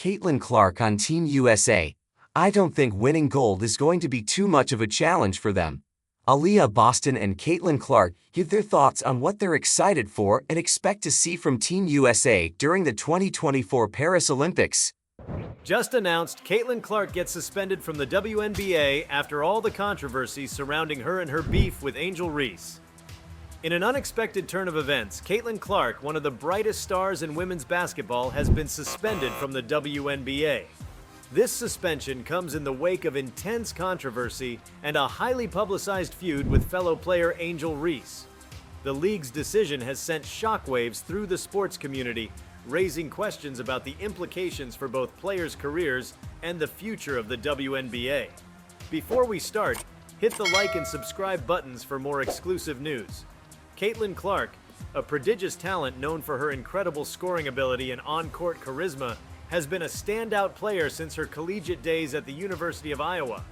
Caitlin Clark on Team USA. I don't think winning gold is going to be too much of a challenge for them. Aaliyah Boston and Caitlin Clark give their thoughts on what they're excited for and expect to see from Team USA during the 2024 Paris Olympics. Just announced, Caitlin Clark gets suspended from the WNBA after all the controversy surrounding her and her beef with Angel Reese. In an unexpected turn of events, Caitlin Clark, one of the brightest stars in women's basketball, has been suspended from the WNBA. This suspension comes in the wake of intense controversy and a highly publicized feud with fellow player Angel Reese. The league's decision has sent shockwaves through the sports community, raising questions about the implications for both players' careers and the future of the WNBA. Before we start, hit the like and subscribe buttons for more exclusive news. Caitlin Clark, a prodigious talent known for her incredible scoring ability and on-court charisma, has been a standout player since her collegiate days at the University of Iowa.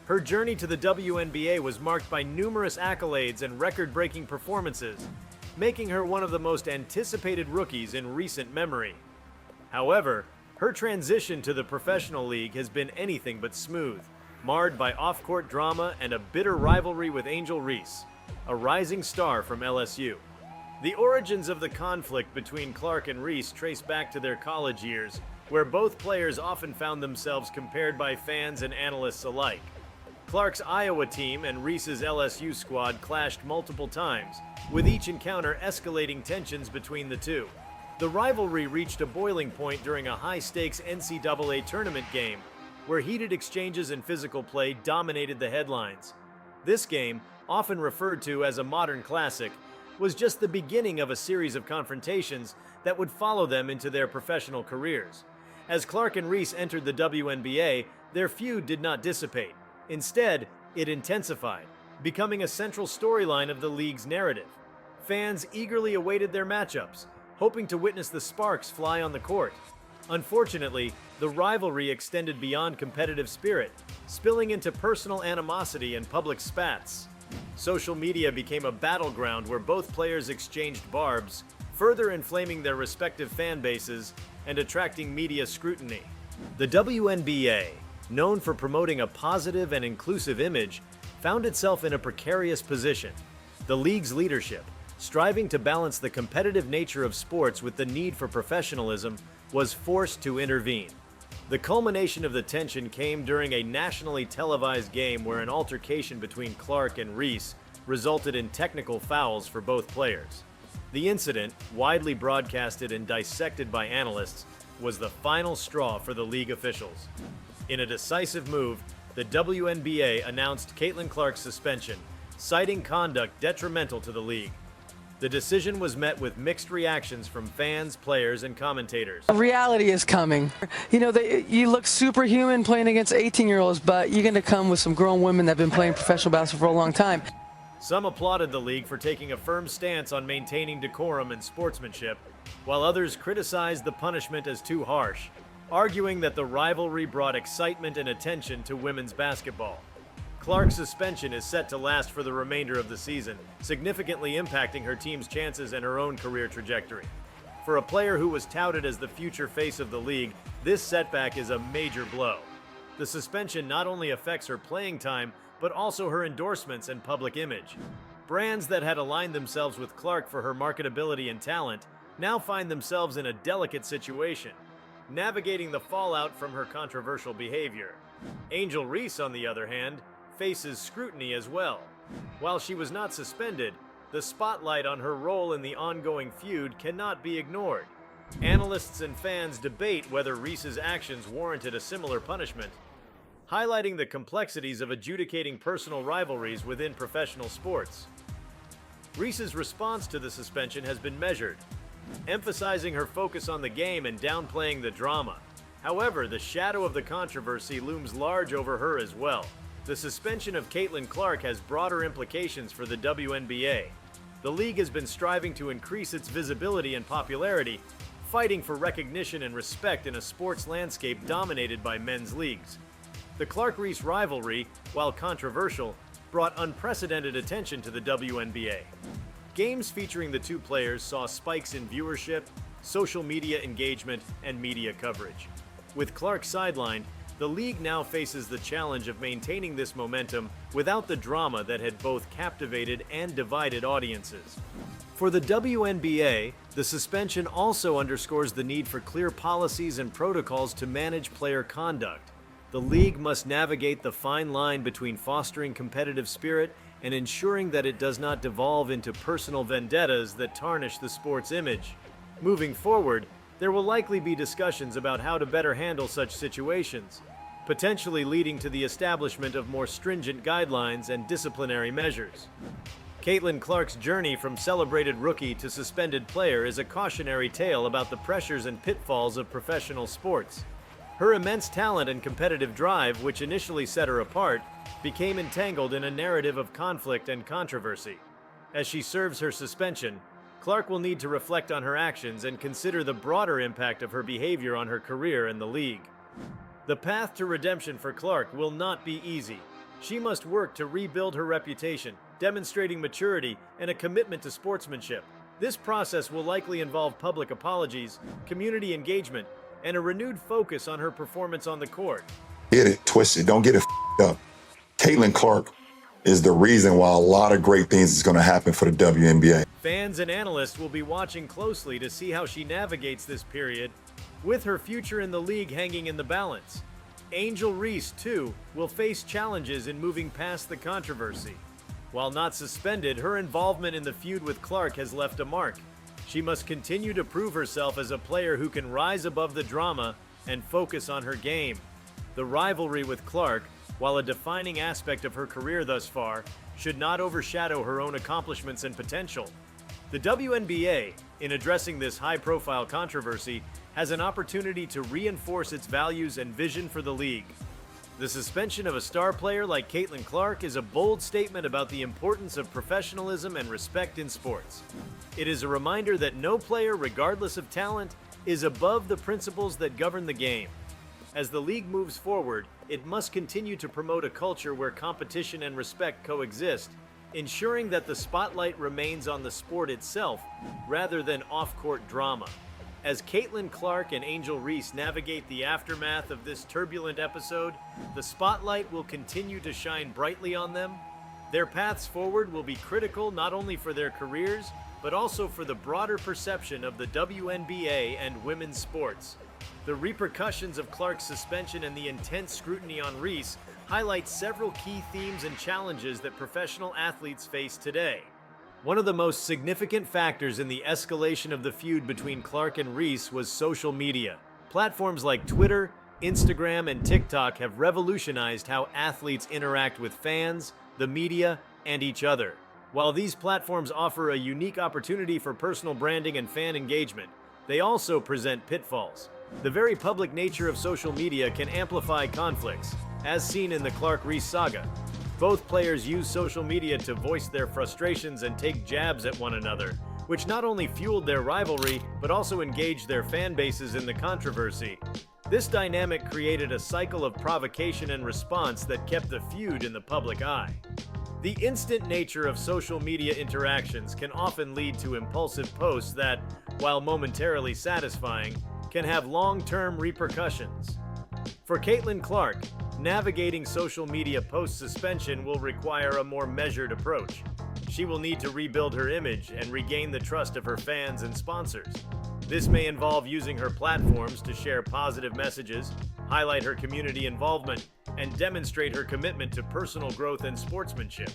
Her journey to the WNBA was marked by numerous accolades and record-breaking performances, making her one of the most anticipated rookies in recent memory. However, her transition to the professional league has been anything but smooth, marred by off-court drama and a bitter rivalry with Angel Reese, a rising star from LSU. The origins of the conflict between Clark and Reese trace back to their college years, where both players often found themselves compared by fans and analysts alike. Clark's Iowa team and Reese's LSU squad clashed multiple times, with each encounter escalating tensions between the two. The rivalry reached a boiling point during a high-stakes NCAA tournament game, where heated exchanges and physical play dominated the headlines. This game, often referred to as a modern classic, was just the beginning of a series of confrontations that would follow them into their professional careers. As Clark and Reese entered the WNBA, their feud did not dissipate. Instead, it intensified, becoming a central storyline of the league's narrative. Fans eagerly awaited their matchups, hoping to witness the sparks fly on the court. Unfortunately, the rivalry extended beyond competitive spirit, spilling into personal animosity and public spats. Social media became a battleground where both players exchanged barbs, further inflaming their respective fan bases and attracting media scrutiny. The WNBA, known for promoting a positive and inclusive image, found itself in a precarious position. The league's leadership, striving to balance the competitive nature of sports with the need for professionalism, was forced to intervene. The culmination of the tension came during a nationally televised game where an altercation between Clark and Reese resulted in technical fouls for both players. The incident, widely broadcasted and dissected by analysts, was the final straw for the league officials. In a decisive move, the WNBA announced Caitlin Clark's suspension, citing conduct detrimental to the league. The decision was met with mixed reactions from fans, players, and commentators. Reality is coming. You know, you look superhuman playing against 18-year-olds, but you're going to come with some grown women that have been playing professional basketball for a long time. Some applauded the league for taking a firm stance on maintaining decorum and sportsmanship, while others criticized the punishment as too harsh, arguing that the rivalry brought excitement and attention to women's basketball. Clark's suspension is set to last for the remainder of the season, significantly impacting her team's chances and her own career trajectory. For a player who was touted as the future face of the league, this setback is a major blow. The suspension not only affects her playing time, but also her endorsements and public image. Brands that had aligned themselves with Clark for her marketability and talent now find themselves in a delicate situation, navigating the fallout from her controversial behavior. Angel Reese, on the other hand, faces scrutiny as well. While she was not suspended, the spotlight on her role in the ongoing feud cannot be ignored. Analysts and fans debate whether Reese's actions warranted a similar punishment, highlighting the complexities of adjudicating personal rivalries within professional sports. Reese's response to the suspension has been measured, emphasizing her focus on the game and downplaying the drama. However, the shadow of the controversy looms large over her as well. The suspension of Caitlin Clark has broader implications for the WNBA. The league has been striving to increase its visibility and popularity, fighting for recognition and respect in a sports landscape dominated by men's leagues. The Clark-Reese rivalry, while controversial, brought unprecedented attention to the WNBA. Games featuring the two players saw spikes in viewership, social media engagement, and media coverage. With Clark sidelined, the league now faces the challenge of maintaining this momentum without the drama that had both captivated and divided audiences. For the WNBA, the suspension also underscores the need for clear policies and protocols to manage player conduct. The league must navigate the fine line between fostering competitive spirit and ensuring that it does not devolve into personal vendettas that tarnish the sport's image. Moving forward, there will likely be discussions about how to better handle such situations, potentially leading to the establishment of more stringent guidelines and disciplinary measures. Caitlin Clark's journey from celebrated rookie to suspended player is a cautionary tale about the pressures and pitfalls of professional sports. Her immense talent and competitive drive, which initially set her apart, became entangled in a narrative of conflict and controversy. As she serves her suspension, Clark will need to reflect on her actions and consider the broader impact of her behavior on her career and the league. The path to redemption for Clark will not be easy. She must work to rebuild her reputation, demonstrating maturity and a commitment to sportsmanship. This process will likely involve public apologies, community engagement, and a renewed focus on her performance on the court. Get it twisted. Don't get it up. Caitlin Clark is the reason why a lot of great things is going to happen for the WNBA. Fans and analysts will be watching closely to see how she navigates this period, with her future in the league hanging in the balance. Angel Reese, too, will face challenges in moving past the controversy. While not suspended, her involvement in the feud with Clark has left a mark. She must continue to prove herself as a player who can rise above the drama and focus on her game. The rivalry with Clark, while a defining aspect of her career thus far, should not overshadow her own accomplishments and potential. The WNBA, in addressing this high-profile controversy, has an opportunity to reinforce its values and vision for the league. The suspension of a star player like Caitlin Clark is a bold statement about the importance of professionalism and respect in sports. It is a reminder that no player, regardless of talent, is above the principles that govern the game. As the league moves forward, it must continue to promote a culture where competition and respect coexist, ensuring that the spotlight remains on the sport itself rather than off-court drama. As Caitlin Clark and Angel Reese navigate the aftermath of this turbulent episode, the spotlight will continue to shine brightly on them. Their paths forward will be critical not only for their careers, but also for the broader perception of the WNBA and women's sports. The repercussions of Clark's suspension and the intense scrutiny on Reese highlight several key themes and challenges that professional athletes face today. One of the most significant factors in the escalation of the feud between Clark and Reese was social media. Platforms like Twitter, Instagram, and TikTok have revolutionized how athletes interact with fans, the media, and each other. While these platforms offer a unique opportunity for personal branding and fan engagement, they also present pitfalls. The very public nature of social media can amplify conflicts, as seen in the Clark-Reese saga. Both players use social media to voice their frustrations and take jabs at one another, which not only fueled their rivalry, but also engaged their fan bases in the controversy. This dynamic created a cycle of provocation and response that kept the feud in the public eye. The instant nature of social media interactions can often lead to impulsive posts that, while momentarily satisfying, can have long-term repercussions. For Caitlin Clark, navigating social media post-suspension will require a more measured approach. She will need to rebuild her image and regain the trust of her fans and sponsors. This may involve using her platforms to share positive messages, highlight her community involvement, and demonstrate her commitment to personal growth and sportsmanship.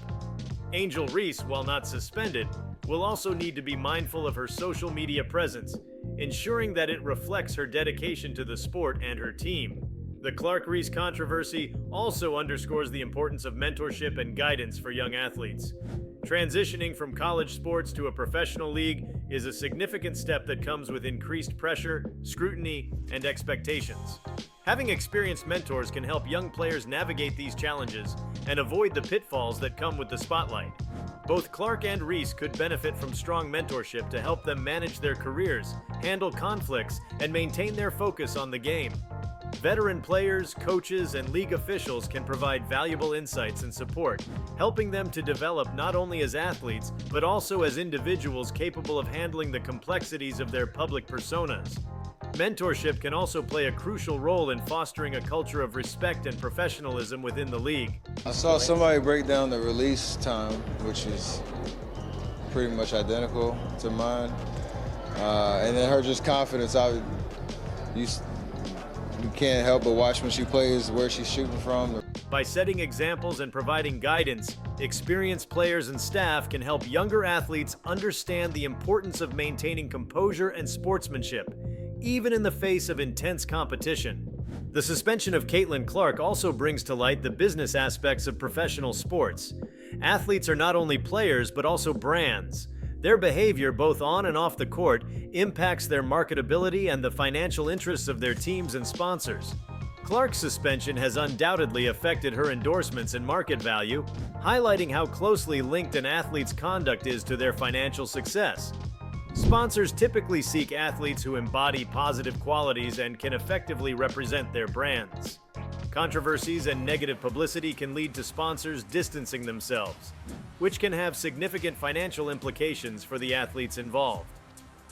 Angel Reese, while not suspended, will also need to be mindful of her social media presence, ensuring that it reflects her dedication to the sport and her team. The Clark-Reese controversy also underscores the importance of mentorship and guidance for young athletes. Transitioning from college sports to a professional league is a significant step that comes with increased pressure, scrutiny, and expectations. Having experienced mentors can help young players navigate these challenges and avoid the pitfalls that come with the spotlight. Both Clark and Reese could benefit from strong mentorship to help them manage their careers, handle conflicts, and maintain their focus on the game. Veteran players, coaches, and league officials can provide valuable insights and support, helping them to develop not only as athletes, but also as individuals capable of handling the complexities of their public personas. Mentorship can also play a crucial role in fostering a culture of respect and professionalism within the league. I saw somebody break down the release time, which is pretty much identical to mine. And then her just confidence, you can't help but watch when she plays where she's shooting from. By setting examples and providing guidance, experienced players and staff can help younger athletes understand the importance of maintaining composure and sportsmanship, even in the face of intense competition. The suspension of Caitlin Clark also brings to light the business aspects of professional sports. Athletes are not only players, but also brands. Their behavior, both on and off the court, impacts their marketability and the financial interests of their teams and sponsors. Clark's suspension has undoubtedly affected her endorsements and market value, highlighting how closely linked an athlete's conduct is to their financial success. Sponsors typically seek athletes who embody positive qualities and can effectively represent their brands. Controversies and negative publicity can lead to sponsors distancing themselves, which can have significant financial implications for the athletes involved.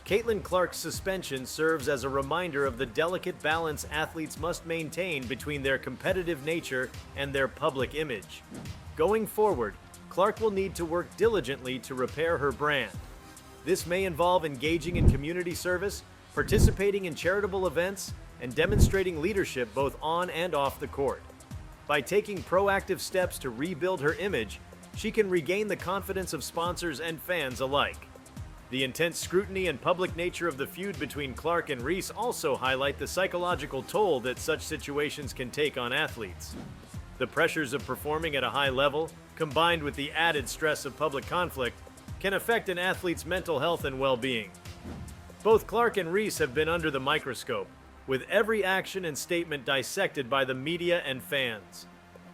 Caitlin Clark's suspension serves as a reminder of the delicate balance athletes must maintain between their competitive nature and their public image. Going forward, Clark will need to work diligently to repair her brand. This may involve engaging in community service, participating in charitable events, and demonstrating leadership both on and off the court. By taking proactive steps to rebuild her image, she can regain the confidence of sponsors and fans alike. The intense scrutiny and public nature of the feud between Clark and Reese also highlight the psychological toll that such situations can take on athletes. The pressures of performing at a high level, combined with the added stress of public conflict, can affect an athlete's mental health and well-being. Both Clark and Reese have been under the microscope, with every action and statement dissected by the media and fans.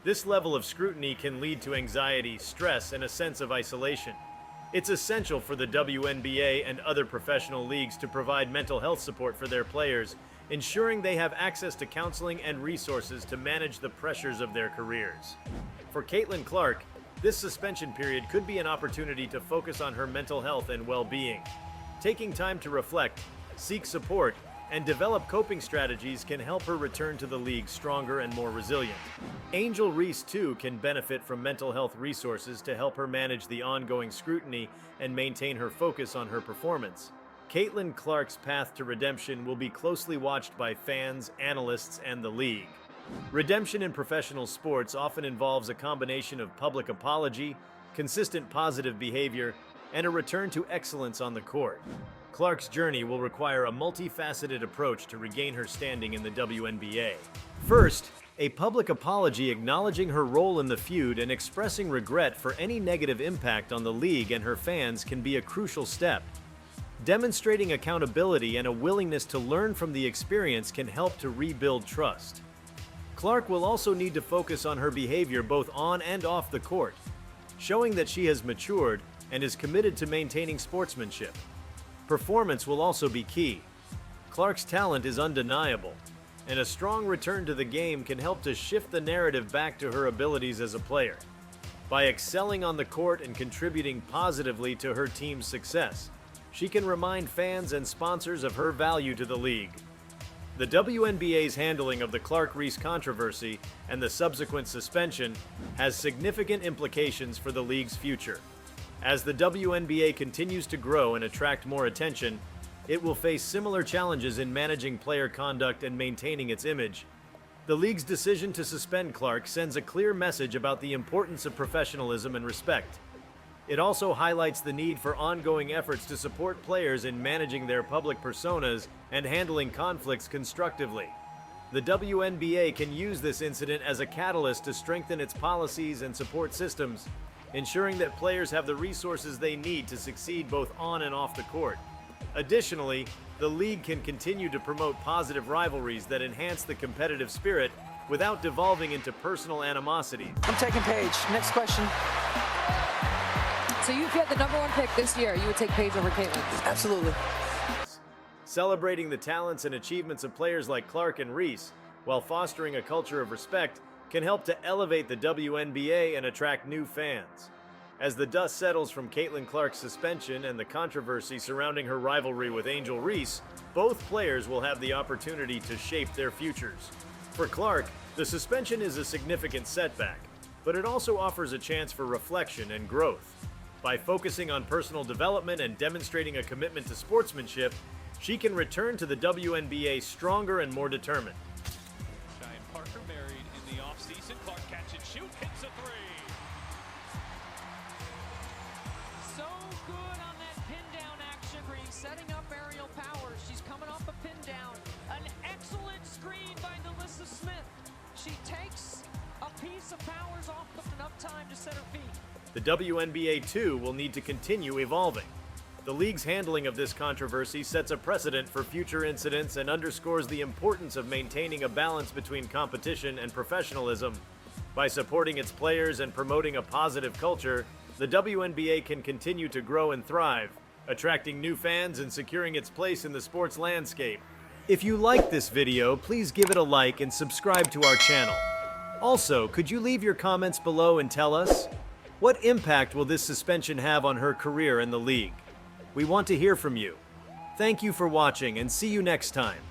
This level of scrutiny can lead to anxiety, stress, and a sense of isolation. It's essential for the WNBA and other professional leagues to provide mental health support for their players, ensuring they have access to counseling and resources to manage the pressures of their careers. For Caitlin Clark, this suspension period could be an opportunity to focus on her mental health and well-being. Taking time to reflect, seek support, and develop coping strategies can help her return to the league stronger and more resilient. Angel Reese, too, can benefit from mental health resources to help her manage the ongoing scrutiny and maintain her focus on her performance. Caitlin Clark's path to redemption will be closely watched by fans, analysts, and the league. Redemption in professional sports often involves a combination of public apology, consistent positive behavior, and a return to excellence on the court. Clark's journey will require a multifaceted approach to regain her standing in the WNBA. First, a public apology acknowledging her role in the feud and expressing regret for any negative impact on the league and her fans can be a crucial step. Demonstrating accountability and a willingness to learn from the experience can help to rebuild trust. Clark will also need to focus on her behavior both on and off the court, showing that she has matured and is committed to maintaining sportsmanship. Performance will also be key. Clark's talent is undeniable, and a strong return to the game can help to shift the narrative back to her abilities as a player. By excelling on the court and contributing positively to her team's success, she can remind fans and sponsors of her value to the league. The WNBA's handling of the Clark-Reese controversy and the subsequent suspension has significant implications for the league's future. As the WNBA continues to grow and attract more attention, it will face similar challenges in managing player conduct and maintaining its image. The league's decision to suspend Clark sends a clear message about the importance of professionalism and respect. It also highlights the need for ongoing efforts to support players in managing their public personas and handling conflicts constructively. The WNBA can use this incident as a catalyst to strengthen its policies and support systems, ensuring that players have the resources they need to succeed both on and off the court. Additionally, the league can continue to promote positive rivalries that enhance the competitive spirit without devolving into personal animosity. I'm taking Paige. Next question. So if you had the #1 pick this year, you would take Paige over Caitlin? Absolutely. Celebrating the talents and achievements of players like Clark and Reese, while fostering a culture of respect, can help to elevate the WNBA and attract new fans. As the dust settles from Caitlin Clark's suspension and the controversy surrounding her rivalry with Angel Reese, both players will have the opportunity to shape their futures. For Clark, the suspension is a significant setback, but it also offers a chance for reflection and growth. By focusing on personal development and demonstrating a commitment to sportsmanship, she can return to the WNBA stronger and more determined. Giant Parker married in the offseason. Clark catch and shoot, hits a three. So good on that pin down action, Reese, setting up aerial power. She's coming off a pin down. An excellent screen by Delissa Smith. She takes a piece of Powers off, but enough time to set her feet. The WNBA, too, will need to continue evolving. The league's handling of this controversy sets a precedent for future incidents and underscores the importance of maintaining a balance between competition and professionalism. By supporting its players and promoting a positive culture, the WNBA can continue to grow and thrive, attracting new fans and securing its place in the sports landscape. If you liked this video, please give it a like and subscribe to our channel. Also, could you leave your comments below and tell us, what impact will this suspension have on her career in the league? We want to hear from you. Thank you for watching and see you next time.